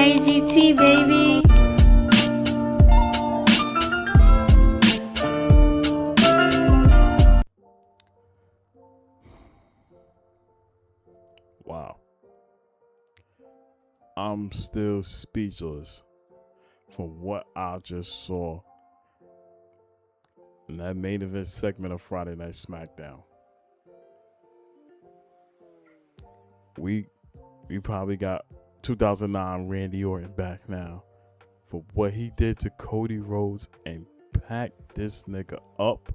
IGT, baby. Wow. I'm still speechless from what I just saw in that main event segment of Friday Night SmackDown. We probably got 2009 Randy Orton back now for what he did to Cody Rhodes and packed this nigga up.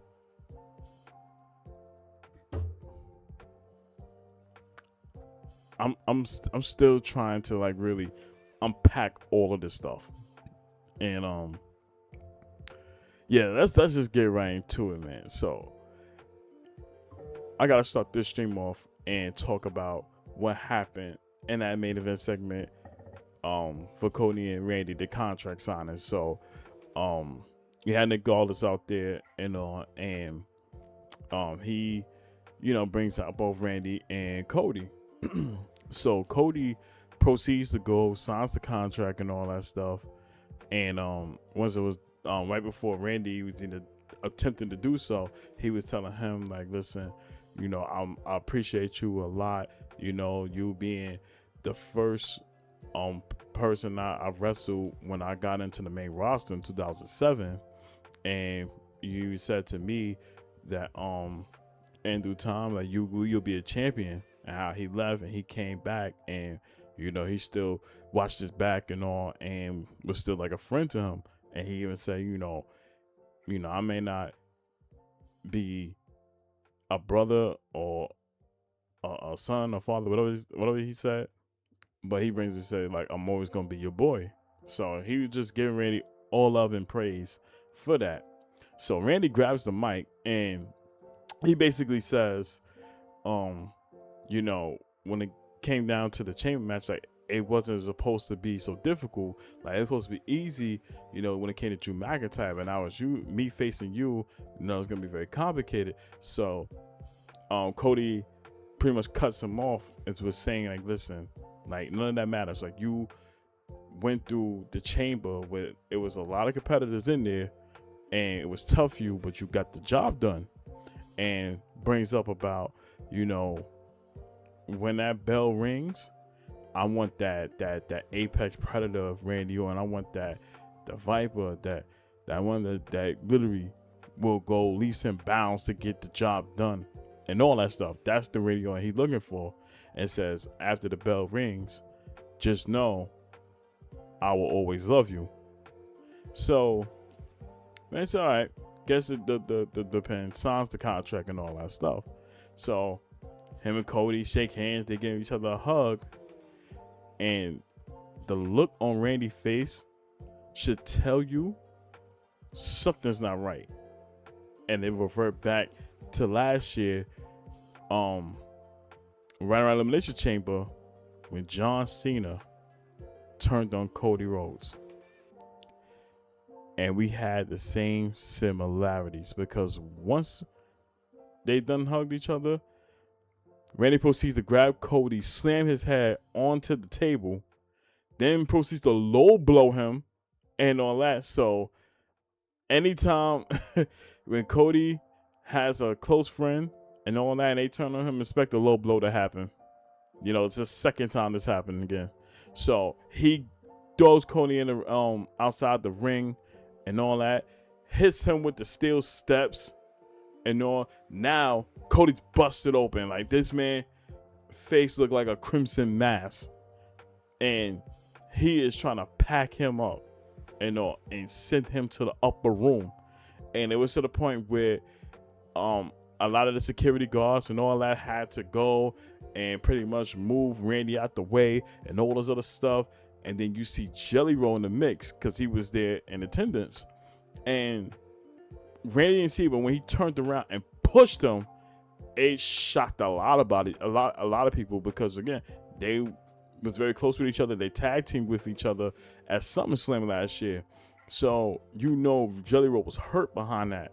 I'm still trying to like really unpack all of this stuff. And yeah, let's just get right into it, man. So I gotta start this stream off and talk about what happened in that main event segment for Cody and Randy, the contract signing. So you had Nick Galdis out there and he brings out both Randy and Cody. So Cody proceeds to go, signs the contract and all that stuff. And once it was right before Randy was attempting to do so, he was telling him like, listen, I appreciate you a lot. You being the first person I've wrestled when I got into the main roster in 2007, and you said to me that in due time, like you'll be a champion. And how he left and he came back, and he still watched his back and all, and was still like a friend to him. And he even said, I may not be a brother or a son or father, whatever he said, but he brings and say like, I'm always gonna be your boy. So he was just giving Randy all love and praise for that. So Randy grabs the mic and he basically says, when it came down to the chamber match, like it wasn't supposed to be so difficult. Like it was supposed to be easy, when it came to Drew McIntyre, but now it's me facing you, it's gonna be very complicated. So Cody pretty much cuts him off and was saying like, listen, like none of that matters. Like you went through the chamber where it was a lot of competitors in there and it was tough for you, but you got the job done. And brings up about, when that bell rings, I want that apex predator of Randy Orton. I want the Viper, that one that literally will go leaps and bounds to get the job done and all that stuff. That's the Randy Orton he's looking for. And says, after the bell rings, just know I will always love you. So it's all right. Guess the pen signs the contract and all that stuff. So him and Cody shake hands. They give each other a hug. And the look on Randy's face should tell you something's not right. And they revert back to last year, right around Elimination Chamber, when John Cena turned on Cody Rhodes. And we had the same similarities, because once they done hugged each other, Randy proceeds to grab Cody, slam his head onto the table, then proceeds to low blow him and all that. So anytime when Cody has a close friend and all that, and they turn on him, expect a low blow to happen. It's the second time this happened again. So he throws Cody in the outside the ring and all that, hits him with the steel steps and all. Now Cody's busted open. Like, this man face looked like a crimson mass, and he is trying to pack him up and all, and send him to the upper room. And it was to the point where a lot of the security guards and all that had to go and pretty much move Randy out the way and all this other stuff. And then you see Jelly Roll in the mix because he was there in attendance. And Randy didn't see it, but when he turned around and pushed him, it shocked a lot of people, because again, they was very close with each other. They tag teamed with each other at SummerSlam last year. So Jelly Roll was hurt behind that.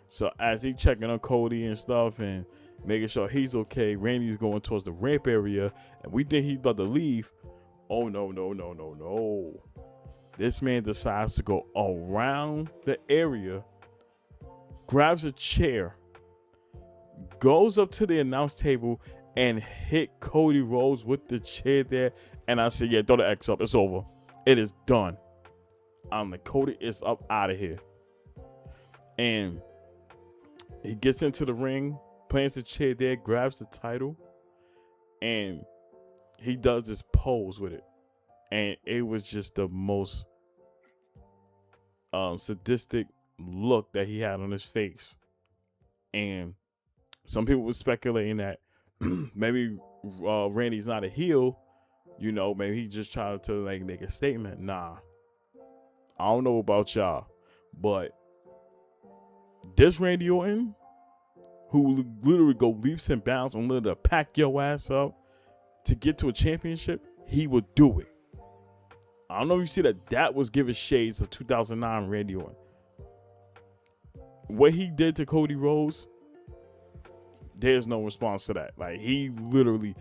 So as he checking on Cody and stuff and making sure he's okay, Randy's going towards the ramp area, and we think he's about to leave Oh no, no, no, no, no. This man decides to go around the area, grabs a chair, goes up to the announce table, and hit Cody Rhodes with the chair there. And I said, yeah, throw the X up. It's over. It is done. I'm like, Cody is up out of here. And he gets into the ring, plants the chair there, grabs the title, and he does this pose with it. And it was just the most sadistic look that he had on his face. And some people were speculating that maybe Randy's not a heel. You know, maybe he just tried to like make a statement. Nah, I don't know about y'all, but this Randy Orton, who literally go leaps and bounds and literally pack your ass up to get to a championship, he would do it. I don't know if you see that was giving shades of 2009 Randy Orton. What he did to Cody Rhodes, there's no response to that. Like, he literally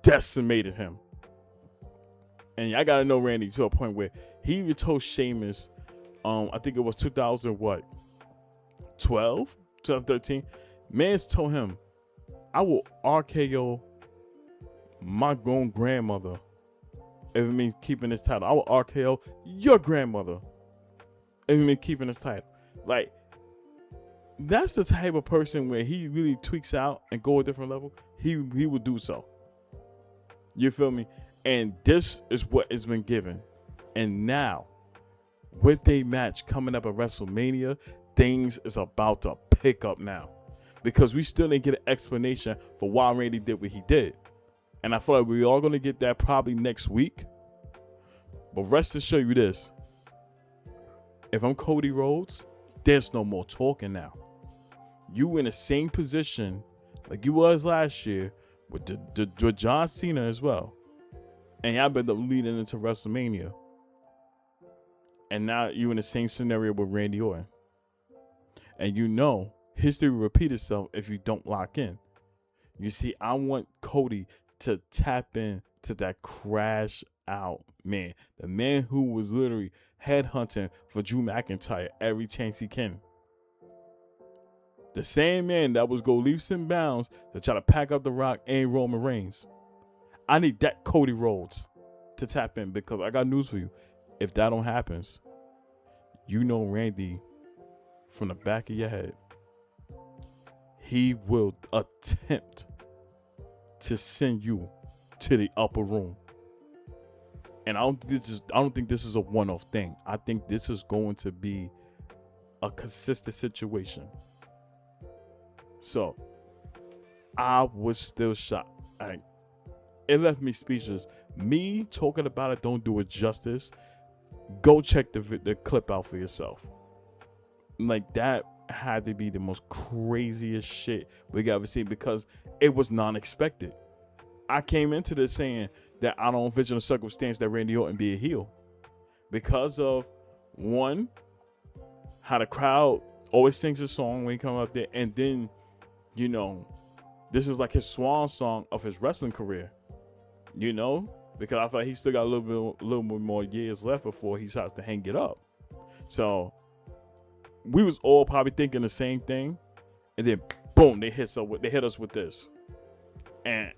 decimated him. And I gotta know Randy to a point where he even told Sheamus, I think it was 2013. Man's told him, I will RKO my grown grandmother if it means keeping this title. I will RKO your grandmother if it means keeping this title. Like, that's the type of person where he really tweaks out and go a different level. He will do so. You feel me? And this is what has been given. And now, with a match coming up at WrestleMania, things is about to pick up now. Because we still didn't get an explanation for why Randy did what he did. And I feel like we're all going to get that probably next week. But rest to show you this. If I'm Cody Rhodes, there's no more talking now. You in the same position like you was last year with the John Cena as well. And y'all been leading into WrestleMania. And now you in the same scenario with Randy Orton. And you know, history will repeat itself if you don't lock in. You see, I want Cody to tap in to that crash out man. The man who was literally headhunting for Drew McIntyre every chance he can. The same man that was go leaps and bounds to try to pack up The Rock and Roman Reigns. I need that Cody Rhodes to tap in, because I got news for you. If that don't happen, you know Randy from the back of your head, he will attempt to send you to the upper room. And I don't think this is a one-off thing. I think this is going to be a consistent situation. So I was still shocked. It left me speechless. Me talking about it don't do it justice. Go check the clip out for yourself. Like, that had to be the most craziest shit we ever seen, because it was non-expected. I came into this saying that I don't envision a circumstance that Randy Orton be a heel, because of, one, how the crowd always sings a song when he come up there, and then, you know, this is like his swan song of his wrestling career. You know, because I feel like he still got a little bit more years left before he starts to hang it up. So we was all probably thinking the same thing, and then boom, they hit us with this, and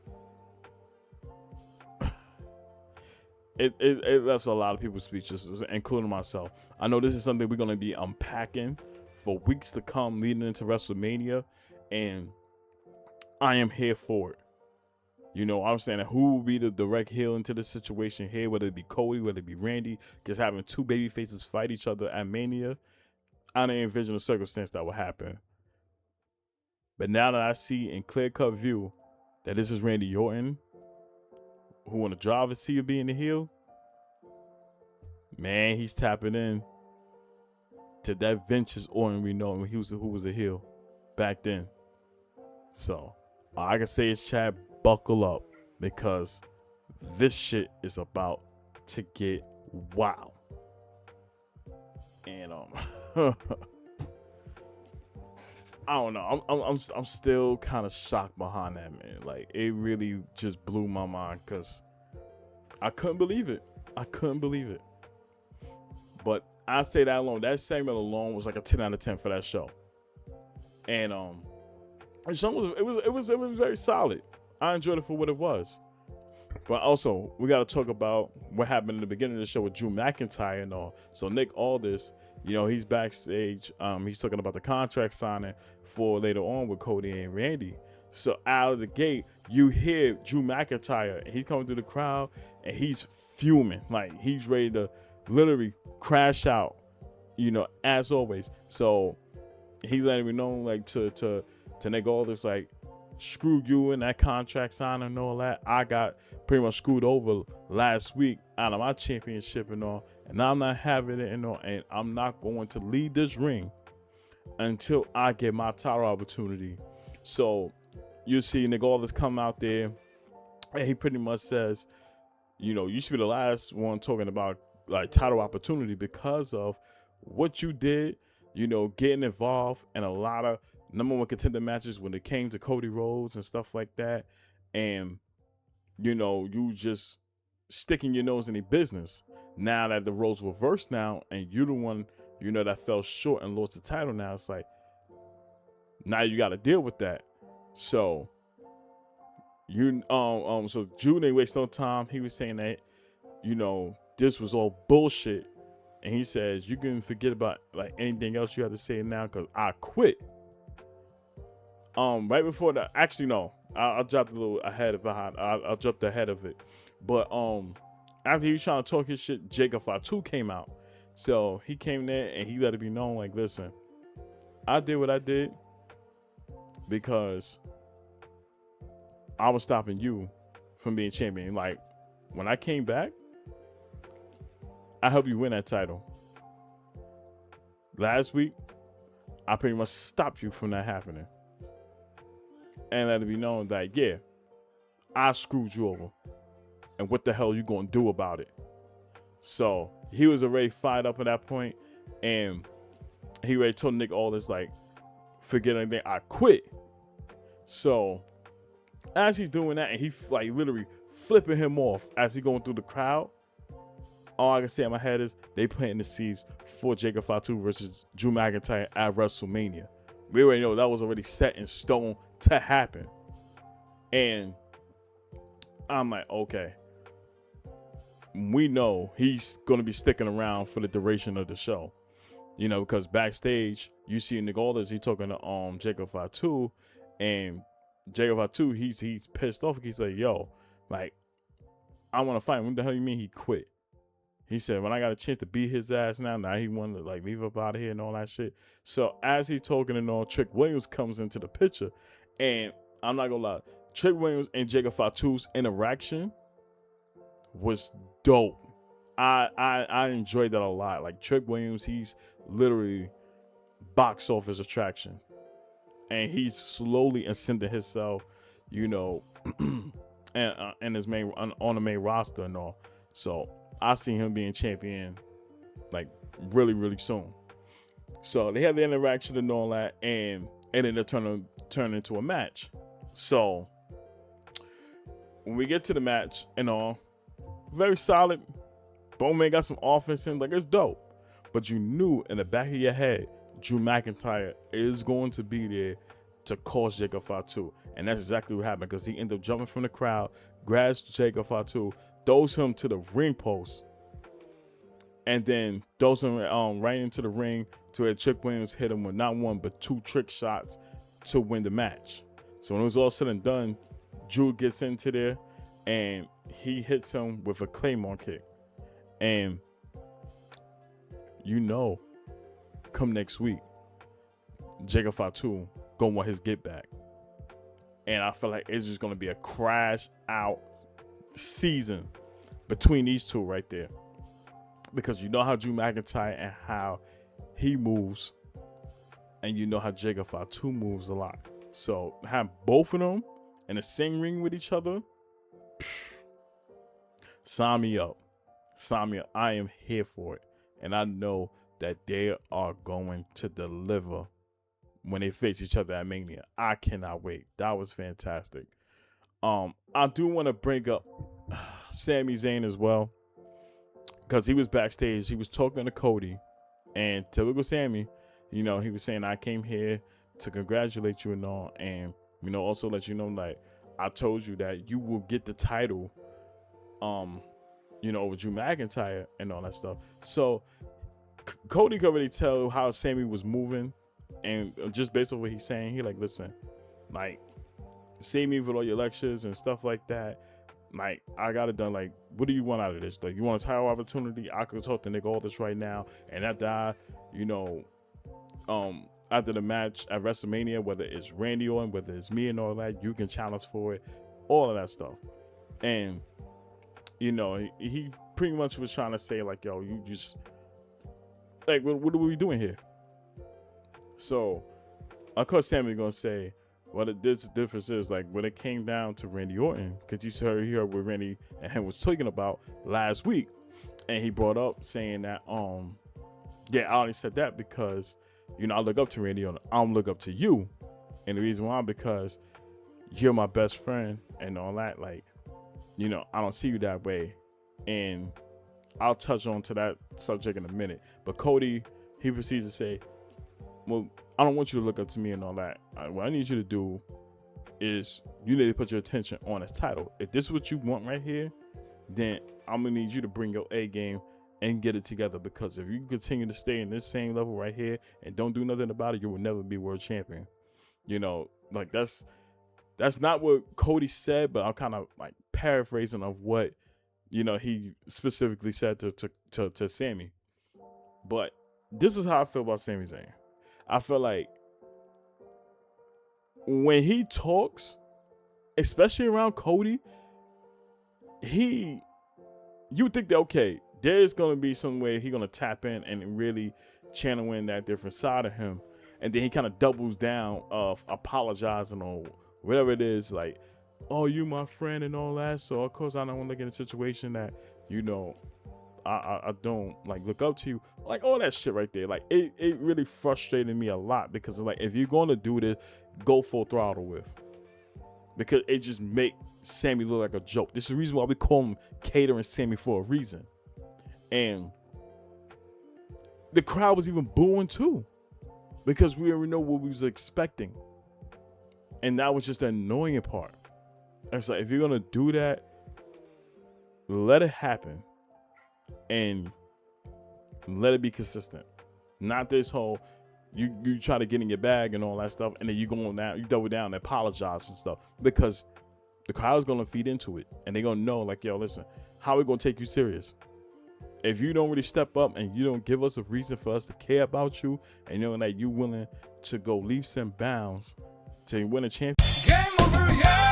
it left a lot of people speechless, including myself. I know this is something we're gonna be unpacking for weeks to come, leading into WrestleMania, and I am here for it. You know, I'm saying, who will be the direct heel into this situation here, whether it be Cody, whether it be Randy, because having two baby faces fight each other at Mania, I didn't envision a circumstance that would happen. But now that I see in clear-cut view that this is Randy Orton, who on the driver's seat of being the heel, man, he's tapping in to that Vince's Orton we know when who was a heel back then. So all I can say is, Chad, buckle up, because this shit is about to get wild. And I don't know. I'm still kind of shocked behind that, man. Like, it really just blew my mind, because I couldn't believe it. I couldn't believe it. But I say that alone. That segment alone was like a 10 out of 10 for that show. And the show was very solid. I enjoyed it for what it was. But also, we got to talk about what happened in the beginning of the show with Drew McIntyre and all. So Nick Aldis, he's backstage. He's talking about the contract signing for later on with Cody and Randy. So out of the gate, you hear Drew McIntyre, and he's coming through the crowd, and he's fuming. Like, he's ready to literally crash out, as always. So he's letting me know, like, to Nick Aldis, like, screw you in that contract signing and all that. I got pretty much screwed over last week out of my championship and all, and I'm not having it and all, and I'm not going to leave this ring until I get my title opportunity. So you see Nick Aldis come out there, and he pretty much says, you should be the last one talking about like title opportunity because of what you did, getting involved in a lot of number one contender matches when it came to Cody Rhodes and stuff like that. And, you just sticking your nose in the business. Now that the roles reversed now and you're the one, that fell short and lost the title now, it's like, now you got to deal with that. So, so Drew didn't waste no time. He was saying that, this was all bullshit. And he says, you can forget about like anything else you have to say now because I quit. Right before that, actually no, I'll drop a little ahead behind. I'll jump ahead of it. But after he was trying to talk his shit, Jacob Fatu came out. So he came there and he let it be known, like, listen, I did what I did because I was stopping you from being champion. Like, when I came back, I helped you win that title. Last week, I pretty much stopped you from that happening. And let it be known that, yeah, I screwed you over. And what the hell are you going to do about it? So he was already fired up at that point. And he already told Nick Aldis, like, forget anything, I quit. So as he's doing that, and he like literally flipping him off as he going through the crowd, all I can say in my head is they planting the seeds for Jacob Fatu versus Drew McIntyre at WrestleMania. We already know that was already set in stone to happen. And I'm like, okay. We know he's going to be sticking around for the duration of the show. Because backstage, you see Nick Aldis, he's talking to Jacob Fatu, and Jacob Fatu, he's pissed off. He's like, yo, like, I want to fight him. What the hell you mean he quit? He said, when I got a chance to beat his ass now he wanted to like leave up out of here and all that shit. So as he's talking and all, Trick Williams comes into the picture. And I'm not gonna lie, Trick Williams and Jacob Fatu's interaction was dope. I enjoyed that a lot. Like, Trick Williams, he's literally box office attraction. And he's slowly ascending himself, and his main on the main roster and all. So I see him being champion like really, really soon. So they had the interaction and all that, and then it turned into a match. So when we get to the match and all, very solid. Bowman got some offense in, like, it's dope. But you knew in the back of your head, Drew McIntyre is going to be there to cause Jacob Fatu. And that's exactly what happened, because he ended up jumping from the crowd, grabs Jacob Fatu, throws him to the ring post, and then throws him right into the ring to where Trick Williams hit him with not one but two trick shots to win the match. So when it was all said and done, Drew gets into there and he hits him with a Claymore kick. And come next week, Jacob Fatu gonna want his get back. And I feel like it's just gonna be a crash out season between these two right there. Because you know how Drew McIntyre and how he moves, and you know how Jacob Fatu moves a lot. So have both of them in the same ring with each other, sign me up. Sign me up. I am here for it. And I know that they are going to deliver when they face each other at Mania. I cannot wait. That was fantastic. I do want to bring up Sami Zayn as well, because he was backstage. He was talking to Cody, and typical Sami, you know, he was saying, I came here to congratulate you and all, and, you know, also let you know, like, I told you that you will get the title, you know, with Drew McIntyre and all that stuff. So Cody could really tell how Sami was moving, and just based on what he's saying, he like, listen, like, see me with all your lectures and stuff like that. Like, I got it done. Like, what do you want out of this? Like, you want a title opportunity? I could talk to Nick Aldis right now, and after I, you know, after the match at WrestleMania, whether it's Randy Orton, whether it's me and all that, you can challenge for it, all of that stuff. And, you know, he pretty much was trying to say, like, yo, you just, like, what are we doing here? So, of course, Sami gonna say, well, the difference is, like, when it came down to Randy Orton, because he heard what Randy and him was talking about last week, and he brought up saying that, yeah, I only said that because, you know, I look up to Randy Orton. I don't look up to you, and the reason why, because you're my best friend and all that. Like, you know, I don't see you that way, and I'll touch on to that subject in a minute. But Cody, he proceeds to say, well, I don't want you to look up to me and all that. What I need you to do is you need to put your attention on this title. If this is what you want right here, then I'm going to need you to bring your A game and get it together, because if you continue to stay in this same level right here and don't do nothing about it, you will never be world champion. You know, like, that's not what Cody said, but I'm kind of like paraphrasing of what, you know, he specifically said to Sami. But this is how I feel about Sami Zayn. I feel like when he talks, especially around Cody, you think that, okay, there's going to be some way he's going to tap in and really channel in that different side of him. And then he kind of doubles down of apologizing or whatever it is, like, oh, you my friend and all that. So, of course, I don't want to get in a situation that, you know, I don't, like, look up to you, like, all that shit right there. Like, it really frustrated me a lot, because, like, if you're going to do this, go full throttle with, because it just make Sami look like a joke. This is the reason why we call him Catering Sami, for a reason. And the crowd was even booing too, because we already know what we was expecting, and that was just the annoying part. It's like, if you're gonna do that, let it happen. And let it be consistent. Not this whole you try to get in your bag and all that stuff, and then you go on down, you double down and apologize and stuff, because the crowd's gonna feed into it, and they're gonna know, like, yo, listen, how are we gonna take you serious? If you don't really step up and you don't give us a reason for us to care about you, and you know that you willing to go leaps and bounds to win a championship. Game over, yeah!